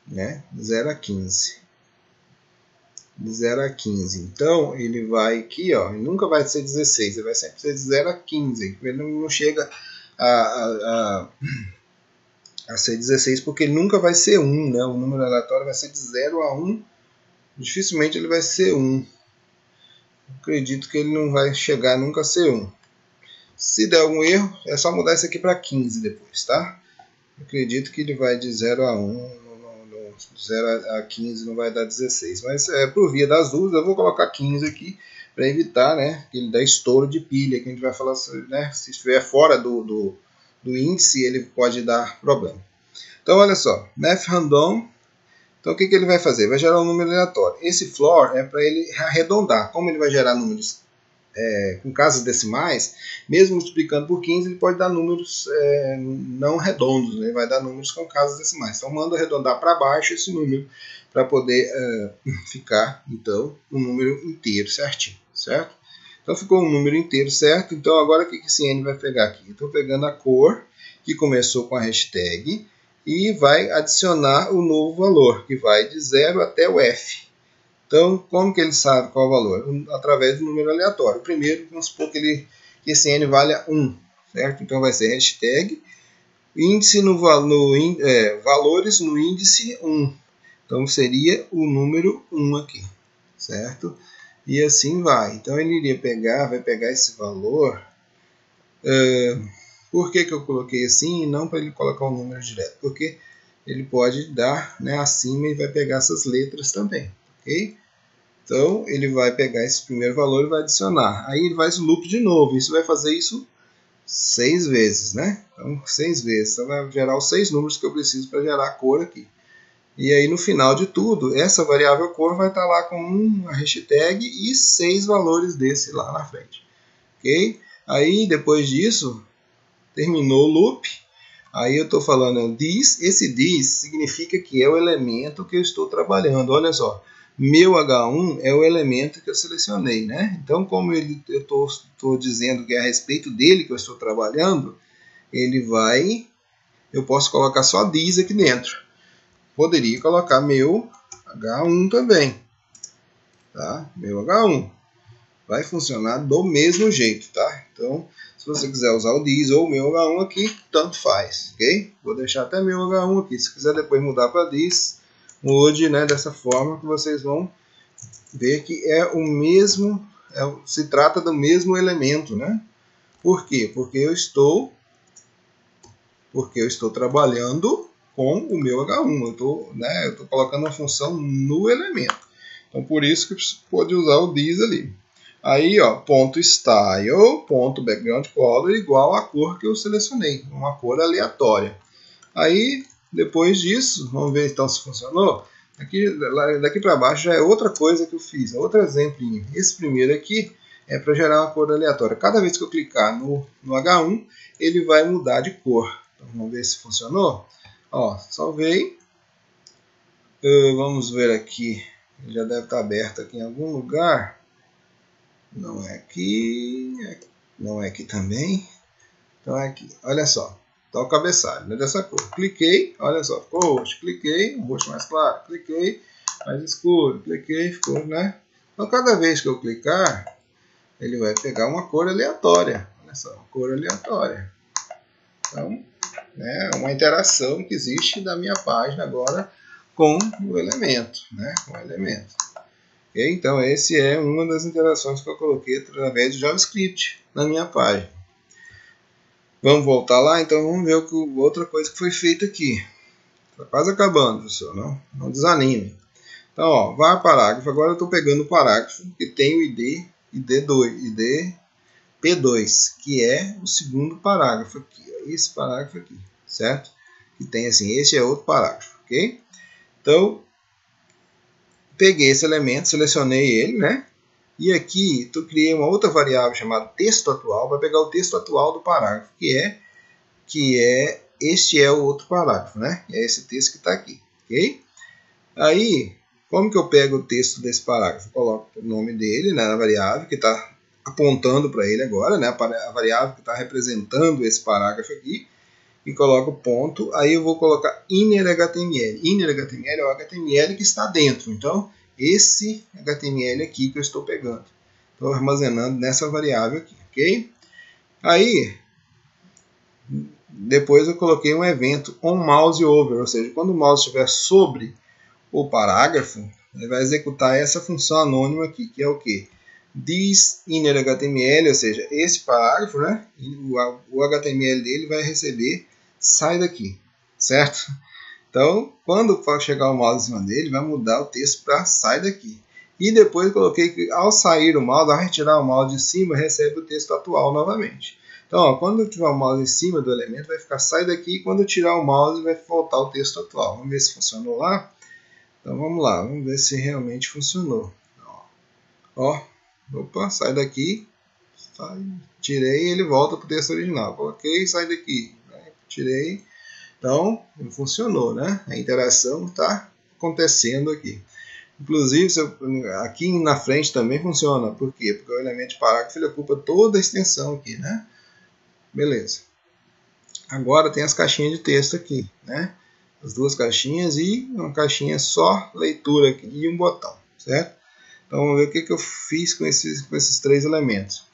Né? 0 a 15. De 0 a 15. Então, ele vai aqui, ó, ele nunca vai ser 16, ele vai sempre ser de 0 a 15. Ele não chega a ser 16 porque ele nunca vai ser 1, né? O número aleatório vai ser de 0 a 1. Dificilmente ele vai ser 1. Acredito que ele não vai chegar nunca a ser 1. Se der algum erro, é só mudar isso aqui para 15 depois, tá? Acredito que ele vai de 0 a 1. 0 a 15 não vai dar 16. Mas por via das dúvidas, eu vou colocar 15 aqui para evitar, né, que ele dá estouro de pilha, que a gente vai falar sobre, né, se estiver fora do índice, ele pode dar problema. Então, olha só, mathRandom. Então, o que ele vai fazer? Vai gerar um número aleatório. Esse floor é para ele arredondar. Como ele vai gerar números com casas decimais, mesmo multiplicando por 15, ele pode dar números não redondos, né? Ele vai dar números com casas decimais. Então, manda arredondar para baixo esse número, para poder ficar, então, um número inteiro certinho, certo? Então, ficou um número inteiro certo. Então, agora o que esse N vai pegar aqui? Estou pegando a cor, que começou com a hashtag, e vai adicionar o novo valor, que vai de 0 até o F. Então, como que ele sabe qual é o valor? Através do número aleatório. Primeiro, vamos supor que esse N valha 1, certo? Então, vai ser hashtag índice valores no índice 1. Então, seria o número 1 aqui, certo? E assim vai. Então, ele iria vai pegar esse valor. Por que eu coloquei assim e não para ele colocar o número direto? Porque ele pode dar, né, acima e vai pegar essas letras também. Okay? Então, ele vai pegar esse primeiro valor e vai adicionar. Aí ele faz o loop de novo. Isso vai fazer isso 6 vezes, né? Então, 6 vezes. Então, vai gerar os 6 números que eu preciso para gerar a cor aqui. E aí no final de tudo, essa variável cor vai estar lá com uma hashtag e 6 valores desse lá na frente. Ok? Aí depois disso, terminou o loop. Aí eu estou falando this, esse this significa que é o elemento que eu estou trabalhando. Olha só, meu H1 é o elemento que eu selecionei, né? Então, como eu estou dizendo que é a respeito dele que eu estou trabalhando, eu posso colocar só this aqui dentro. Poderia colocar meu H1 também, tá? Meu H1 vai funcionar do mesmo jeito, tá? Então, se você quiser usar o this ou o meu H1 aqui, tanto faz, ok? Vou deixar até meu H1 aqui. Se quiser depois mudar para this, mude, né? Dessa forma que vocês vão ver que é o mesmo, se trata do mesmo elemento, né? Por quê? Porque eu estou trabalhando com o meu H1. Eu estou colocando uma função no elemento. Então, por isso que você pode usar o this ali. Aí, ó, ponto style, ponto background color igual a cor que eu selecionei, uma cor aleatória. Aí, depois disso, vamos ver então se funcionou. Daqui para baixo já é outra coisa que eu fiz, outro exemplinho. Esse primeiro aqui é para gerar uma cor aleatória. Cada vez que eu clicar no H1, ele vai mudar de cor. Então, vamos ver se funcionou. Ó, salvei. Vamos ver aqui. Ele já deve estar aberto aqui em algum lugar. Não é aqui. Não é aqui também. Então é aqui. Olha só. Está o cabeçalho, né, dessa cor. Cliquei. Olha só. Ficou roxo. Cliquei. Um roxo mais claro. Cliquei. Mais escuro. Cliquei. Ficou, né? Então cada vez que eu clicar, ele vai pegar uma cor aleatória. Olha só. Uma cor aleatória. Então, é uma interação que existe da minha página agora com o elemento, né? Com o elemento. Okay? Então, esse é uma das interações que eu coloquei através de JavaScript na minha página. Vamos voltar lá? Então, vamos ver outra coisa que foi feita aqui. Está quase acabando, professor. Não desanime. Então, ó, vai a parágrafo. Agora eu estou pegando o parágrafo que tem o ID P2, que é o segundo parágrafo aqui. Ó, esse parágrafo aqui, certo? Que tem assim, esse é outro parágrafo, ok? Então, peguei esse elemento, selecionei ele, né? E aqui, eu criei uma outra variável chamada texto atual, para pegar o texto atual do parágrafo, este é o outro parágrafo, né? É esse texto que está aqui, ok? Aí, como que eu pego o texto desse parágrafo? Eu coloco o nome dele, né, na variável que está apontando para ele agora, né? A variável que está representando esse parágrafo aqui. E coloco ponto, aí eu vou colocar inner.html. Inner.html é o HTML que está dentro. Então, esse HTML aqui que eu estou pegando. Estou armazenando nessa variável aqui, ok? Aí, depois eu coloquei um evento onMouseOver, ou seja, quando o mouse estiver sobre o parágrafo, ele vai executar essa função anônima aqui, que é o quê? This inner.html, ou seja, esse parágrafo, né? O HTML dele vai receber sai daqui, certo? Então, quando chegar o mouse em cima dele, vai mudar o texto para sai daqui. E depois eu coloquei que ao sair o mouse, ao retirar o mouse de cima, recebe o texto atual novamente. Então, ó, quando eu tiver o mouse em cima do elemento, vai ficar sai daqui, e quando eu tirar o mouse, vai voltar o texto atual. Vamos ver se funcionou lá? Então, vamos lá, vamos ver se realmente funcionou. Ó, opa, sai daqui, tirei e ele volta para o texto original. Coloquei, sai daqui, tirei. Então, funcionou, né? A interação está acontecendo aqui. Inclusive, aqui na frente também funciona. Por quê? Porque o elemento de parágrafo ele ocupa toda a extensão aqui, né? Beleza. Agora tem as caixinhas de texto aqui, né? As duas caixinhas e uma caixinha só leitura aqui e um botão, certo? Então, vamos ver o que eu fiz com esses três elementos.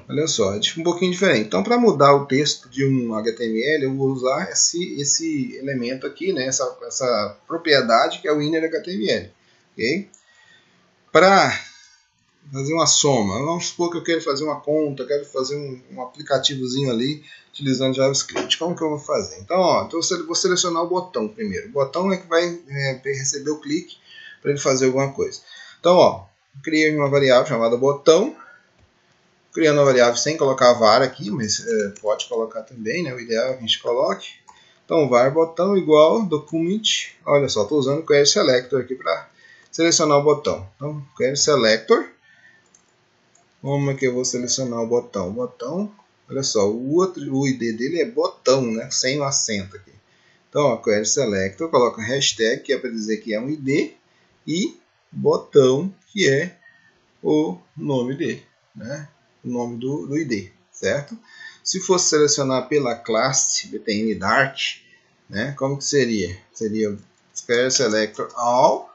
Olha só, é um pouquinho diferente. Então, para mudar o texto de um HTML, eu vou usar esse elemento aqui, né? essa propriedade que é o inner.html. Okay? Para fazer uma soma, vamos supor que eu quero fazer uma conta, quero fazer um aplicativozinho ali utilizando JavaScript. Como que eu vou fazer? Então, ó, vou selecionar o botão primeiro. O botão é que vai receber o clique para ele fazer alguma coisa. Então, ó, criei uma variável chamada botão. Criando uma variável sem colocar a var aqui, mas pode colocar também, né? O ideal é que a gente coloque. Então, var botão igual document. Olha só, estou usando o query selector aqui para selecionar o botão. Então, query selector. Como é que eu vou selecionar o botão? O botão, olha só, o ID dele é botão, né? Sem o acento aqui. Então, ó, query selector, coloca hashtag, que é para dizer que é um ID, e botão, que é o nome dele, né? O nome do ID, certo? Se fosse selecionar pela classe btn Dark, né? Como que seria? Seria query selector all,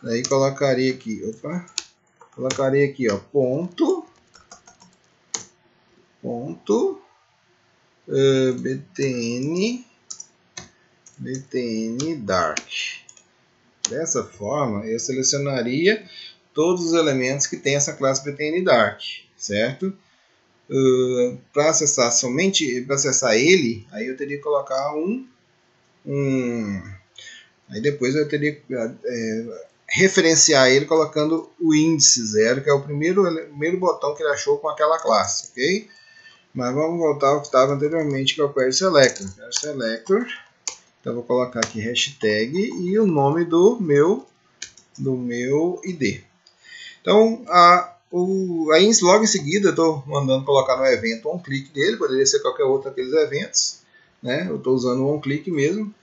daí colocaria aqui, ó, ponto btn Dark. Dessa forma, eu selecionaria todos os elementos que tem essa classe btn Dark, certo? Para acessar para acessar ele, aí eu teria que colocar aí depois eu teria que referenciar ele colocando o índice 0, que é o primeiro botão que ele achou com aquela classe, ok? Mas vamos voltar ao que estava anteriormente, que é o query selector. Então vou colocar aqui hashtag e o nome do meu ID. Então aí logo em seguida eu estou mandando colocar no evento onClick dele, poderia ser qualquer outro daqueles eventos, né? Eu estou usando o onClick mesmo,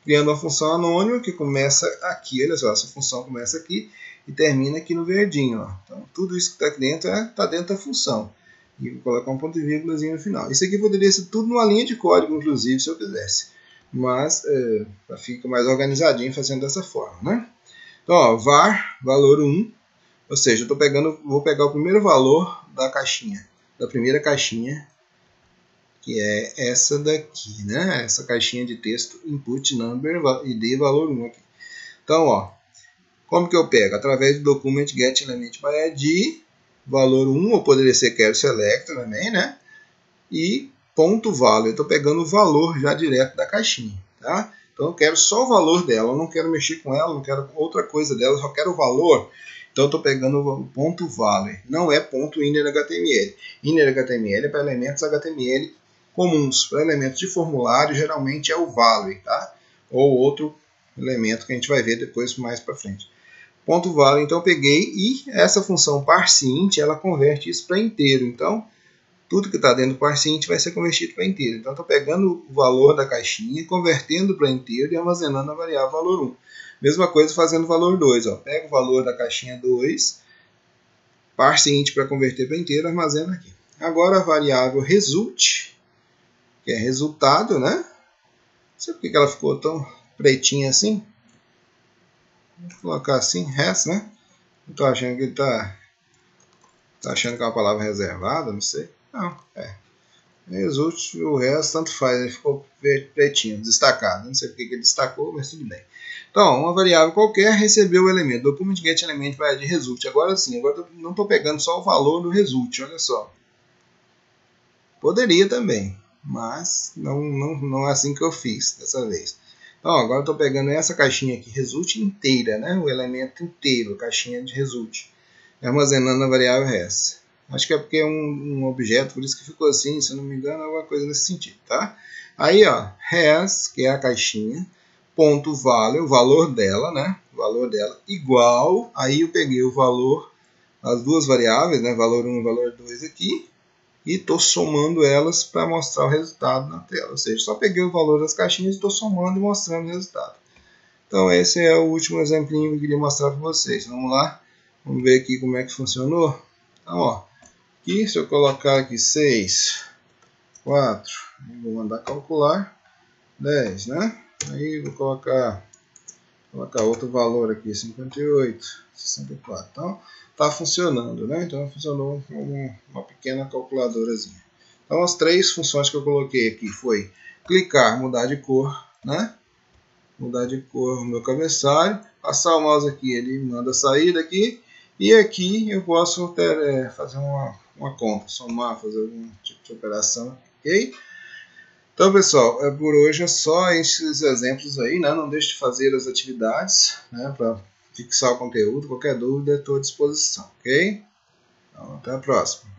criando uma função anônima que começa aqui, olha só, essa função começa aqui e termina aqui no verdinho, ó. Então tudo isso que está aqui dentro está dentro da função. E vou colocar um ponto e vírgula no final. Isso aqui poderia ser tudo numa linha de código, inclusive, se eu quisesse. Mas fica mais organizadinho fazendo dessa forma, né? Então, ó, var, valor 1. Ou seja, vou pegar o primeiro valor da caixinha, da primeira caixinha, que é essa daqui, né? Essa caixinha de texto input number id valor 1 aqui. Então, ó, como que eu pego? Através do document get element by id valor 1, ou poderia ser query selector também, né? E ponto value, eu estou pegando o valor já direto da caixinha, tá? Então eu quero só o valor dela, eu não quero mexer com ela, não quero outra coisa dela, eu só quero o valor. Então eu estou pegando o ponto value, não é ponto inner HTML. Inner HTML é para elementos HTML comuns, para elementos de formulário geralmente é o value, tá? Ou outro elemento que a gente vai ver depois mais para frente. Ponto value, então eu peguei e essa função parseInt, ela converte isso para inteiro. Então tudo que está dentro do parseInt vai ser convertido para inteiro. Então, estou pegando o valor da caixinha, convertendo para inteiro e armazenando a variável valor 1. Mesma coisa fazendo o valor 2. Ó. Pego o valor da caixinha 2, parseInt para converter para inteiro, armazeno aqui. Agora a variável result, que é resultado, né? Não sei por que ela ficou tão pretinha assim. Vou colocar assim, res, né? Estou achando que ele está achando que é uma palavra reservada, não sei. Não, result, o resto tanto faz, ele ficou pretinho, destacado. Não sei porque que ele destacou, mas tudo bem. Então, uma variável qualquer recebeu o elemento, document get element by id result. Agora sim, agora não estou pegando só o valor do result, olha só. Poderia também, mas não é assim que eu fiz dessa vez. Então, agora estou pegando essa caixinha aqui, result inteira, né? O elemento inteiro, a caixinha de result, armazenando a variável res. Acho que é porque é um objeto, por isso que ficou assim, se eu não me engano, é alguma coisa nesse sentido, tá? Aí, ó, res, que é a caixinha, ponto value, o valor dela, né? O valor dela, igual, aí eu peguei o valor, as duas variáveis, né? Valor 1 e valor 2 aqui, e estou somando elas para mostrar o resultado na tela. Ou seja, só peguei o valor das caixinhas e estou somando e mostrando o resultado. Então, esse é o último exemplinho que eu queria mostrar para vocês. Vamos lá, vamos ver aqui como é que funcionou. Então, ó. Aqui, se eu colocar aqui 6, 4, vou mandar calcular, 10, né? Aí vou colocar outro valor aqui, 58, 64. Então, está funcionando, né? Então, funcionou como uma pequena calculadorazinha. Então, as três funções que eu coloquei aqui foi clicar, mudar de cor, né? Mudar de cor o meu cabeçalho, passar o mouse aqui, ele manda sair daqui, e aqui eu posso fazer uma conta, somar, fazer algum tipo de operação, ok? Então, pessoal, por hoje é só esses exemplos aí, né? Não deixe de fazer as atividades, né? Para fixar o conteúdo. Qualquer dúvida, estou à disposição, ok? Então, até a próxima.